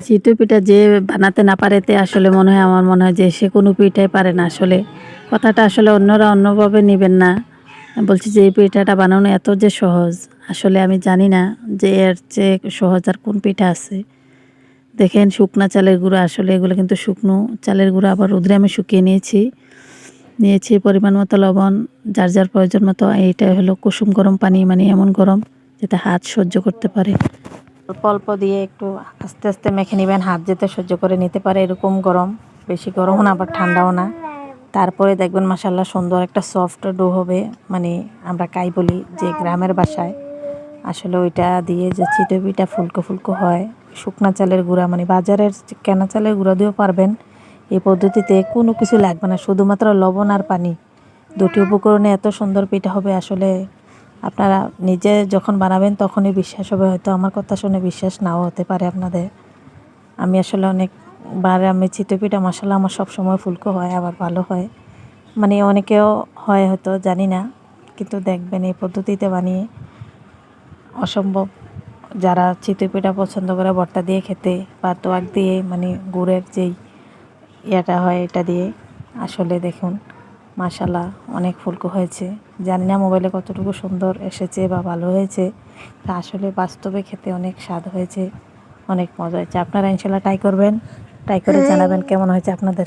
চিতই পিঠা যে বানাতে না পারে তে আসলে মনে হয় আমার মনে হয় যে সে কোনো পিঠাই পারে না আসলে। কথাটা আসলে অন্যরা অন্যভাবে নিবেন না। বলছি যে এই পিঠাটা বানানো এত যে সহজ, আসলে আমি জানি না যে এর চেয়ে সহজ আর কোন পিঠা আছে। দেখেন শুকনা চালের গুঁড়া, আসলে এগুলো কিন্তু শুকনো চালের গুঁড়া, আবার রোদ্রে আমি শুকিয়ে নিয়েছি পরিমাণ মতো লবণ, যার যার প্রয়োজন মতো। এইটা হলো কুসুম গরম পানি, মানে এমন গরম যাতে হাত সহ্য করতে পারে। অল্প অল্প দিয়ে একটু আস্তে আস্তে মেখে নেবেন, হাত যেতে সহ্য করে নিতে পারে এরকম গরম, বেশি গরমও না আবার ঠান্ডাও না। তারপরে দেখবেন মাশাল্লাহ সুন্দর একটা সফট ডো হবে, মানে আমরা কাই বলি যে গ্রামের বাসায়। আসলে ওইটা দিয়ে যে চিতই পিঠা ফুলকো ফুলকো হয়, শুকনা চালের গুঁড়া, মানে বাজারের কেনা চালের গুঁড়া দিয়েও পারবেন। এই পদ্ধতিতে কোনো কিছু লাগবে না, শুধুমাত্র লবণ আর পানি, দুটি উপকরণে এত সুন্দর পিঠা হবে। আসলে আপনারা নিজে যখন বানাবেন তখনই বিশ্বাস হবে, হয়তো আমার কথা শুনে বিশ্বাস নাও হতে পারে আপনাদের। আমি আসলে অনেকবার আমি চিতই পিঠা মাশাল্লাহ আমার সবসময় ফুলকো হয়, আবার ভালো হয়, মানে অনেকেও হয় হয়তো জানি না, কিন্তু দেখবেন এই পদ্ধতিতে বানিয়ে অসম্ভব। যারা চিতই পিঠা পছন্দ করে ভর্তা দিয়ে খেতে বা তোয়াক দিয়ে, মানে গুড়ের যেই ইয়াটা হয় এটা দিয়ে, আসলে দেখুন মাশাল্লাহ অনেক ফুলকো হয়েছে। জানি না মোবাইলে কতটুকু সুন্দর এসেছে বা ভালো হয়েছে, তা আসলে বাস্তবে খেতে অনেক স্বাদ হয়েছে, অনেক মজা হয়েছে। আপনারা ইনশাল্লাহ ট্রাই করবেন, ট্রাই করে জানাবেন কেমন হয়েছে আপনাদের।